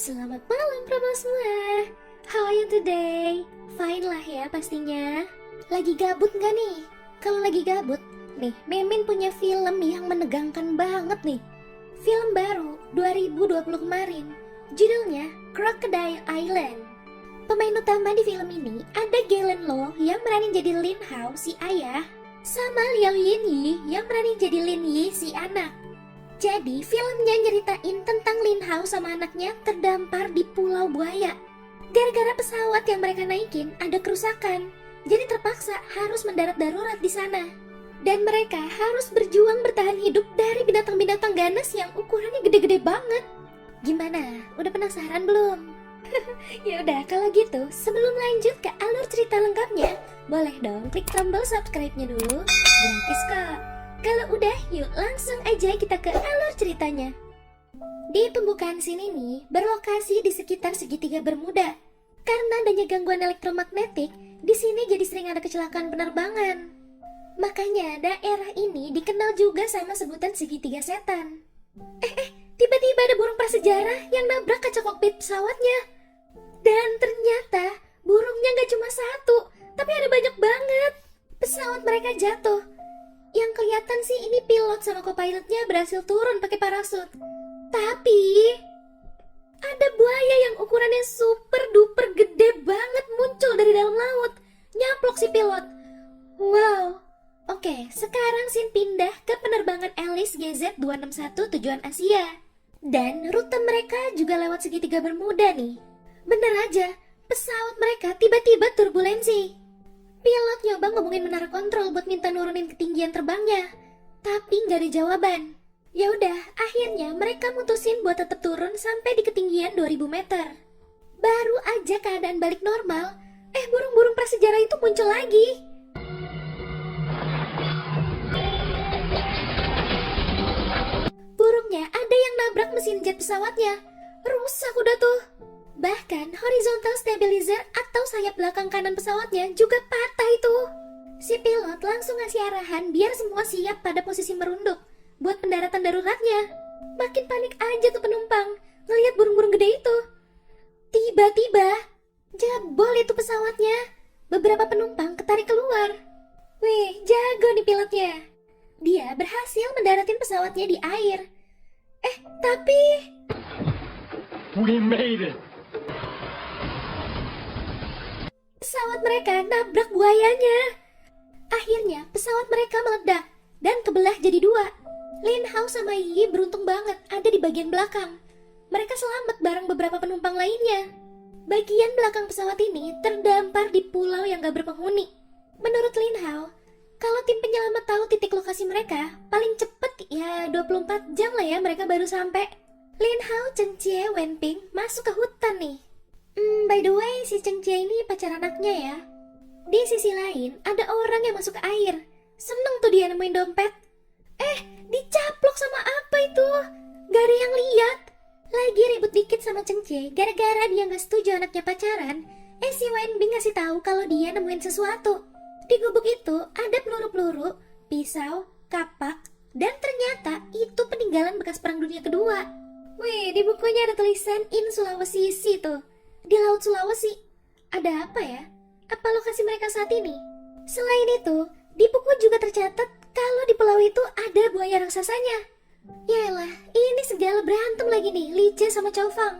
Selamat malam promo semua. How are you today? Fine lah ya pastinya. Lagi gabut nggak nih? Kalau lagi gabut, nih Mimin punya film yang menegangkan banget nih. Film baru 2020 kemarin. Judulnya Crocodile Island. Pemain utama di film ini ada Galen Lo yang meranin jadi Lin Hao si ayah, sama Liao Yinyi yang meranin jadi Lin Yi si anak. Jadi filmnya nyeritain tentang Lin Hao sama anaknya terdampar di Pulau Buaya. Gara-gara pesawat yang mereka naikin ada kerusakan, jadi terpaksa harus mendarat darurat di sana. Dan mereka harus berjuang bertahan hidup dari binatang-binatang ganas yang ukurannya gede-gede banget. Gimana? Udah penasaran belum? Ya udah, kalau gitu sebelum lanjut ke alur cerita lengkapnya, boleh dong klik tombol subscribe-nya dulu. Gratis kok. Kalau udah, yuk langsung aja kita ke alur ceritanya. Di pembukaan scene ini berlokasi di sekitar segitiga Bermuda. Karena adanya gangguan elektromagnetik, di sini jadi sering ada kecelakaan penerbangan. Makanya daerah ini dikenal juga sama sebutan segitiga setan. Tiba-tiba ada burung prasejarah yang nabrak kaca kokpit pesawatnya. Dan ternyata burungnya gak cuma satu, tapi ada banyak banget. Pesawat mereka jatuh. Yang kelihatan sih ini pilot sama co-pilotnya berhasil turun pakai parasut. Tapi ada buaya yang ukurannya super duper gede banget muncul dari dalam laut, nyaplok si pilot. Wow. Oke, sekarang scene pindah ke penerbangan Alice GZ261 tujuan Asia. Dan rute mereka juga lewat segitiga Bermuda nih. Bener aja, pesawat mereka tiba-tiba turbulensi. Pilot nyoba ngomongin menara kontrol buat minta nurunin ketinggian terbangnya, tapi nggak ada jawaban. Ya udah, akhirnya mereka mutusin buat tetap turun sampai di ketinggian 2000 meter. Baru aja keadaan balik normal, burung-burung prasejarah itu muncul lagi. Burungnya ada yang nabrak mesin jet pesawatnya. Rusak udah tuh. Bahkan horizontal stabilizer atau sayap belakang kanan pesawatnya juga patah itu. Si pilot langsung ngasih arahan biar semua siap pada posisi merunduk buat pendaratan daruratnya. Makin panik aja tuh penumpang ngelihat burung-burung gede itu. Tiba-tiba jebol itu pesawatnya. Beberapa penumpang ketarik keluar. Wih, jago nih pilotnya. Dia berhasil mendaratin pesawatnya di air. Tapi We made it! pesawat mereka nabrak buayanya. Akhirnya pesawat mereka meledak dan kebelah jadi dua. Lin Hao sama Yi beruntung banget ada di bagian belakang. Mereka selamat bareng beberapa penumpang lainnya. Bagian belakang pesawat ini terdampar di pulau yang gak berpenghuni. Menurut Lin Hao, kalau tim penyelamat tahu titik lokasi mereka, paling cepet ya 24 jam lah ya mereka baru sampai. Lin Hao, Cheng Jie, Wen Ping masuk ke hutan nih. By the way, si Cheng Jie ini pacar anaknya ya. Di sisi lain, ada orang yang masuk ke air. Seneng tuh dia nemuin dompet. Dicaplok sama apa itu? Gak ada yang lihat. Lagi ribut dikit sama Cheng Jie, gara-gara dia gak setuju anaknya pacaran. Si Wen Bing ngasih tahu kalau dia nemuin sesuatu. Di gubuk itu ada peluru-peluru, pisau, kapak, dan ternyata itu peninggalan bekas perang dunia kedua. Wih, di bukunya ada tulisan In Sulawesi tuh. Di Laut Sulawesi. Ada apa ya? Apa lokasi mereka saat ini? Selain itu, di buku juga tercatat kalau di pulau itu ada buaya raksasanya. Yaelah, ini segala berantem lagi nih, Li Jie sama Chow Fang.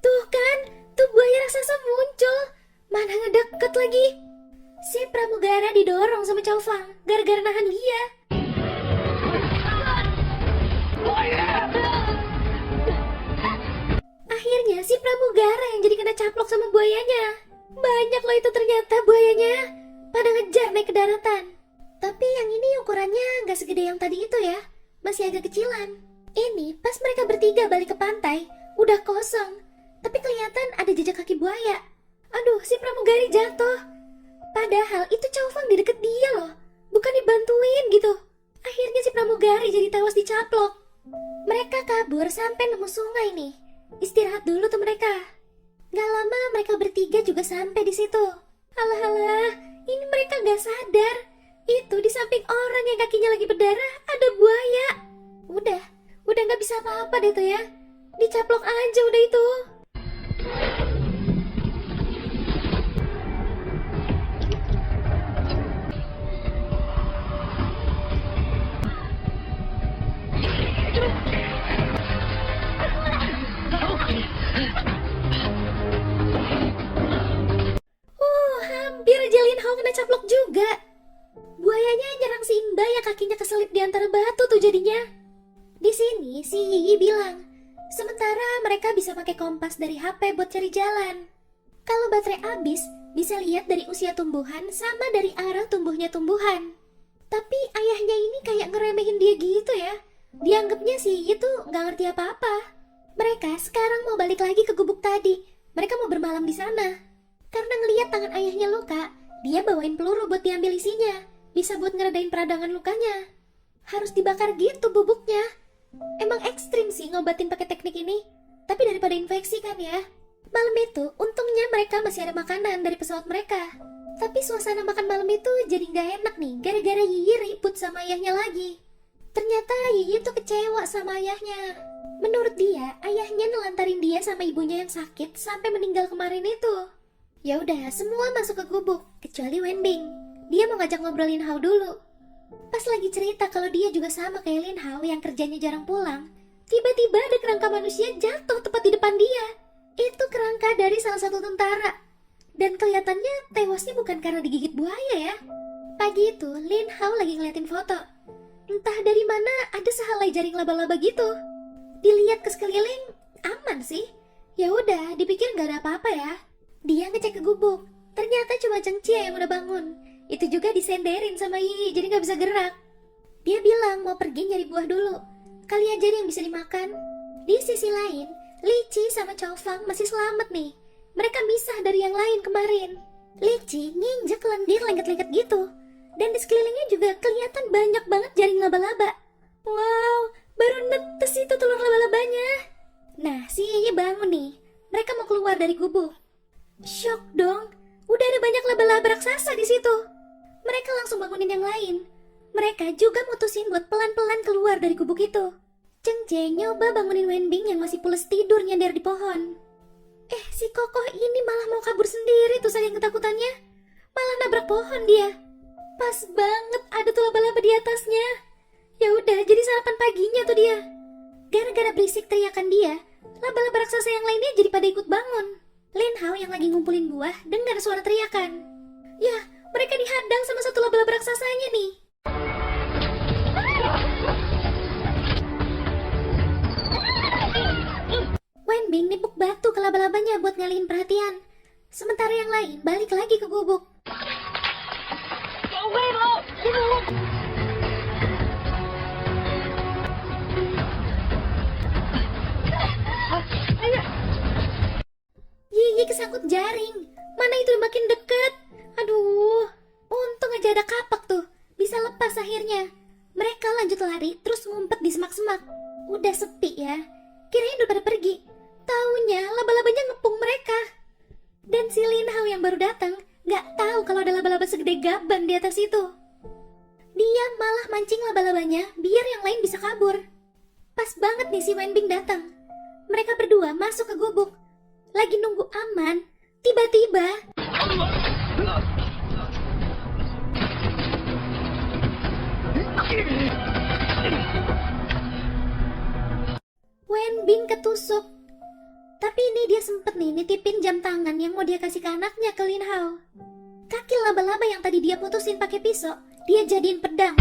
Tuh kan, tuh buaya raksasa muncul. Mana ngedeket lagi. Si pramugara didorong sama Chow Fang gara-gara nahan dia. Akhirnya si pramugara yang jadi kena caplok sama buayanya. Banyak loh itu ternyata buayanya. Pada ngejar naik ke daratan. Tapi yang ini ukurannya gak segede yang tadi itu ya. Masih agak kecilan. Ini pas mereka bertiga balik ke pantai, udah kosong. Tapi kelihatan ada jejak kaki buaya. Aduh, si pramugari jatuh. Padahal itu Chow Fang di deket dia loh. Bukan dibantuin gitu. Akhirnya si pramugari jadi tewas dicaplok. Mereka kabur sampai nemu sungai nih. Istirahat dulu tuh mereka. Gak lama mereka bertiga juga sampai di situ. Alah, ini mereka gak sadar. Itu di samping orang yang kakinya lagi berdarah ada buaya. Udah gak bisa apa-apa deh tuh ya. Dicaplok aja udah itu. Hampir aja Lin Hao kena caplok juga. Buayanya nyerang si Imba yang kakinya keselip di antara batu tuh jadinya. Di sini si Yiyi bilang, sementara mereka bisa pakai kompas dari HP buat cari jalan. Kalau baterai habis, bisa lihat dari usia tumbuhan sama dari arah tumbuhnya tumbuhan. Tapi ayahnya ini kayak ngeremehin dia gitu ya. Dianggapnya si Yiyi tuh nggak ngerti apa-apa. Mereka sekarang mau balik lagi ke gubuk tadi. Mereka mau bermalam di sana. Karena ngelihat tangan ayahnya luka, dia bawain peluru buat diambil isinya. Bisa buat ngeredain peradangan lukanya. Harus dibakar gitu bubuknya. Emang ekstrim sih ngobatin pakai teknik ini. Tapi daripada infeksi kan ya. Malam itu, untungnya mereka masih ada makanan dari pesawat mereka. Tapi suasana makan malam itu jadi gak enak nih, gara-gara Yiyi ribut sama ayahnya lagi. Ternyata Yiyi tuh kecewa sama ayahnya. Menurut dia, ayahnya nelantarin dia sama ibunya yang sakit sampai meninggal kemarin itu. Ya udah, semua masuk ke gubuk, kecuali Wenbing. Dia mau ngajak ngobrol Lin Hao dulu. Pas lagi cerita kalau dia juga sama kayak Lin Hao yang kerjanya jarang pulang, tiba-tiba ada kerangka manusia jatuh tepat di depan dia. Itu kerangka dari salah satu tentara. Dan kelihatannya tewasnya bukan karena digigit buaya ya. Pagi itu, Lin Hao lagi ngeliatin foto. Entah dari mana ada sehelai jaring laba-laba gitu. Dilihat ke sekeliling, aman sih. Ya udah, dipikir nggak ada apa-apa ya. Dia ngecek ke gubuk. Ternyata cuma Cheng Chia yang udah bangun. Itu juga disenderin sama Yiyi, jadi nggak bisa gerak. Dia bilang mau pergi nyari buah dulu. Kali aja yang bisa dimakan. Di sisi lain, Li Qi sama Chao Fang masih selamat nih. Mereka misah dari yang lain kemarin. Li Qi nginjek lendir lengket-lengket gitu. Dan di sekelilingnya juga kelihatan banyak banget jaring laba-laba. Wow, baru netes itu telur laba-labanya. Nah, si Yiyi bangun nih. Mereka mau keluar dari gubuk. Syok dong, udah ada banyak laba-laba raksasa di situ. Mereka langsung bangunin yang lain. Mereka juga mutusin buat pelan-pelan keluar dari gubuk itu. Cheng Jie nyoba bangunin Wenbing yang masih pules tidur nyender di pohon. Si kokoh ini malah mau kabur sendiri tuh saking ketakutannya. Malah nabrak pohon dia. Pas banget ada tuh laba-laba di atasnya. Ya udah, jadi sarapan paginya tuh dia. Gara-gara berisik teriakan dia, laba-laba raksasa yang lainnya jadi pada ikut bangun. Lin Hao yang lagi ngumpulin buah dengar suara teriakan. Ya, mereka dihadang sama satu laba-laba raksasanya nih. Wenbing nipuk batu ke laba-labanya buat ngalihin perhatian. Sementara yang lain balik lagi ke gubuk. Yiyi kesangkut jaring. Mana itu makin deket. Aduh, untung aja ada kapak tuh. Bisa lepas akhirnya. Mereka lanjut lari terus ngumpet di semak-semak. Udah sepi ya. Kirain udah pada pergi. Taunya laba-labanya ngepung mereka. Dan si Lin Hao yang baru datang gak tahu kalau ada laba-laba segede gaban di atas itu. Dia malah mancing laba-labanya biar yang lain bisa kabur. Pas banget nih si Wenbing datang. Mereka berdua masuk ke gubuk. Lagi nunggu aman, tiba-tiba Wenbing ketusuk. Tapi ini dia sempet nih nitipin jam tangan yang mau dia kasih ke anaknya ke Lin Hao. Kaki laba-laba yang tadi dia putusin pakai pisau, dia jadiin pedang.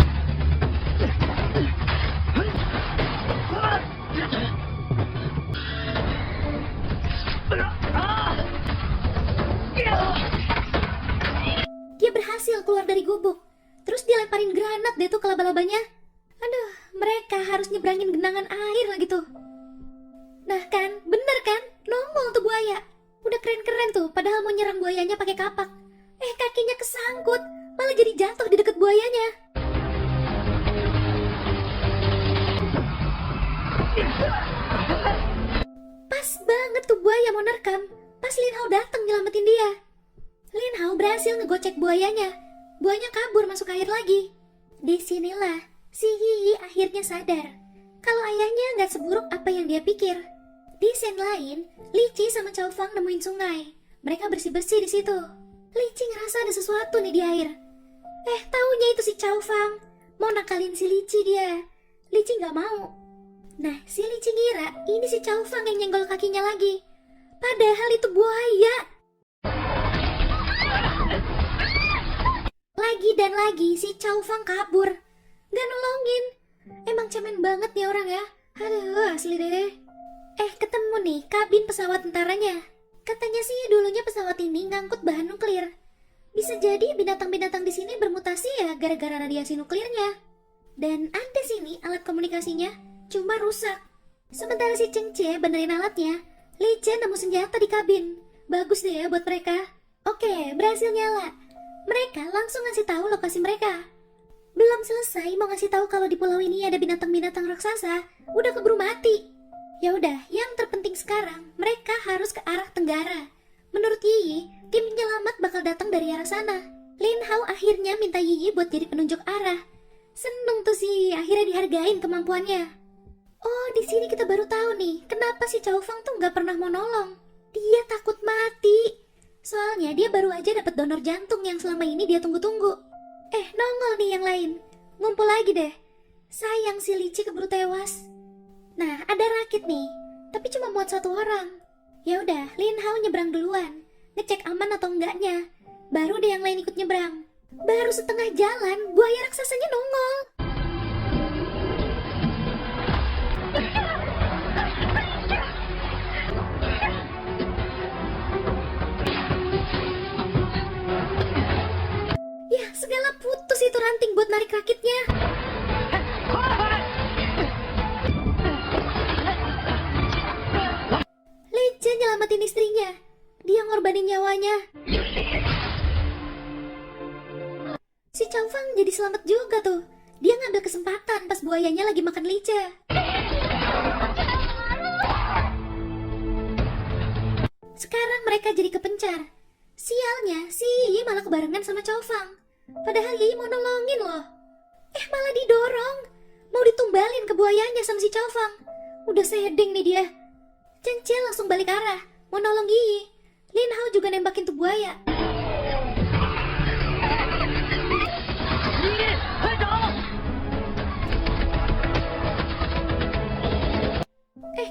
Dia berhasil keluar dari gubuk. Terus dia lemparin granat deh tuh ke laba-labanya. Aduh, mereka harus nyebrangin genangan air lagi tuh. Nah kan, bener kan? Nongol tuh buaya. Udah keren-keren tuh, padahal mau nyerang buayanya pakai kapak. Kakinya kesangkut, malah jadi jatuh di dekat buayanya. Pas banget tuh buaya mau nerkam. Pas Lin Hao datang nyelamatin dia. Lin Hao berhasil ngegocek buayanya. Buayanya kabur masuk air lagi. Disinilah si Yiyi akhirnya sadar kalau ayahnya nggak seburuk apa yang dia pikir. Di scene lain, Lici sama Chow Fang nemuin sungai. Mereka bersih-bersih di situ. Lici ngerasa ada sesuatu nih di air. Taunya itu si Chow Fang. Mau nakalin si Lici dia. Lici nggak mau. Nah, si Lici ngira ini si Chow Fang yang nyenggol kakinya lagi. Padahal itu buaya. Lagi dan lagi si Chow Fang kabur. Gak nolongin. Emang cemen banget nih orang ya. Aduh, asli deh. Ketemu nih kabin pesawat tentaranya. Katanya sih dulunya pesawat ini ngangkut bahan nuklir. Bisa jadi binatang-binatang di sini bermutasi ya gara-gara radiasi nuklirnya. Dan ada sini alat komunikasinya, cuma rusak. Sementara si Chengche benerin alatnya, Li Chen nemu senjata di kabin. Bagus deh ya buat mereka. Oke, berhasil nyala. Mereka langsung ngasih tahu lokasi mereka. Belum selesai mau ngasih tahu kalau di pulau ini ada binatang-binatang raksasa, udah keburu mati. Ya udah, yang terpenting sekarang mereka harus ke arah tenggara. Menurut Yiyi, tim penyelamat bakal datang dari arah sana. Lin Hao akhirnya minta Yiyi buat jadi penunjuk arah. Seneng tuh sih, akhirnya dihargain kemampuannya. Oh, di sini kita baru tahu nih, kenapa si Chow Fang tuh nggak pernah mau nolong. Dia takut mati. Soalnya dia baru aja dapat donor jantung yang selama ini dia tunggu-tunggu. Nongol nih yang lain. Ngumpul lagi deh. Sayang si Lici keburu tewas. Nah, ada rakit nih, tapi cuma muat satu orang. Ya udah, Lin Hao nyebrang duluan, ngecek aman atau enggaknya. Baru deh yang lain ikut nyebrang. Baru setengah jalan, buaya raksasanya nongol. Ya, segala putus itu ranting buat narik rakitnya. Lici nyelamatin istrinya. Dia ngorbanin nyawanya. Si Chow Fang jadi selamat juga tuh. Dia ngambil kesempatan pas buayanya lagi makan Lice. Sekarang mereka jadi kepencar. Sialnya, si Yi malah kebarengan sama Chow Fang. Padahal Yi mau nolongin loh. Malah didorong. Mau ditumbalin ke buayanya sama si Chow Fang. Udah sedeng nih dia. Chen Che langsung balik arah, mau nolong Yi. Lin Hao juga nembakin tuh buaya.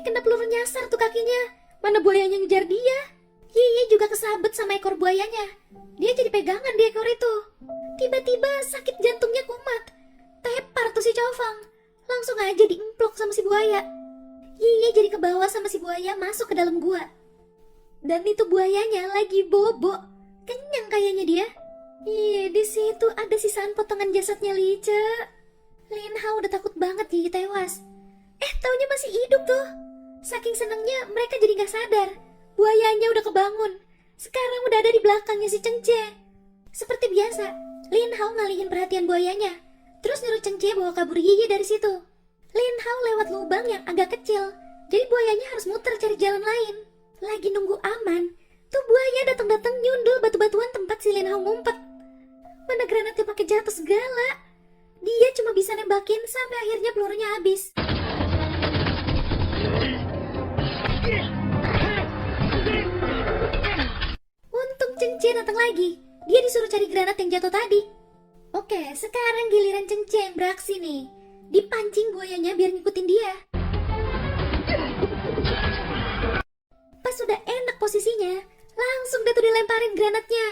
Kena peluru nyasar tuh kakinya. Mana buayanya ngejar dia. Yi juga kesabet sama ekor buayanya. Dia jadi pegangan di ekor itu. Tiba-tiba sakit jantungnya kumat. Tepar tuh si Chow Fang. Langsung aja diemplok sama si buaya. Yi jadi ke bawah sama si buaya masuk ke dalam gua. Dan itu buayanya lagi bobo. Kenyang kayaknya dia. Di situ ada sisaan potongan jasadnya Lice. Lin Hao udah takut banget Yi tewas. Taunya masih hidup tuh. Saking senengnya mereka jadi gak sadar. Buayanya udah kebangun. Sekarang udah ada di belakangnya si Chengche. Seperti biasa, Lin Hao ngalihin perhatian buayanya. Terus nyuruh Chengche bawa kabur Yi dari situ. Lin Hao lewat lubang yang agak kecil. Jadi buayanya harus muter cari jalan lain. Lagi nunggu aman, tuh buaya datang-datang nyundul batu-batuan tempat si Lin Hao ngumpet. Mana granatnya pakai jatuh segala. Dia cuma bisa nembakin sampai akhirnya pelurunya habis. Untung Chengche datang lagi. Dia disuruh cari granat yang jatuh tadi. Oke, sekarang giliran Chengche yang beraksi nih. Dipancing buayanya biar ngikutin dia. Pas sudah enak posisinya, langsung deh tuh dilemparin granatnya.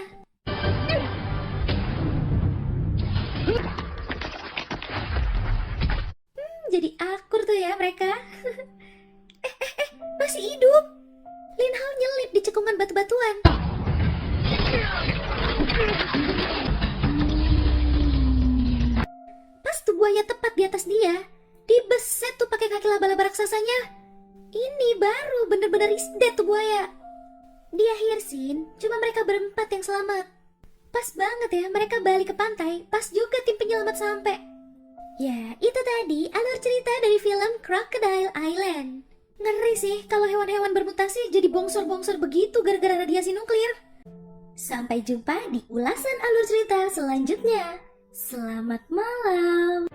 Jadi akur tuh ya mereka. Masih hidup. Lin Hao nyelip di cekungan batu-batuan. Pas tuh buaya tepat di atas dia, dibeset tuh pakai kaki laba-laba raksasanya. Ini baru bener-bener is dead tuh buaya. Di akhir scene, cuma mereka berempat yang selamat. Pas banget ya mereka balik ke pantai, pas juga tim penyelamat sampai. Ya, itu tadi alur cerita dari film Crocodile Island. Ngeri sih kalau hewan-hewan bermutasi jadi bongsor-bongsor begitu gara-gara radiasi nuklir. Sampai jumpa di ulasan alur cerita selanjutnya. Selamat malam.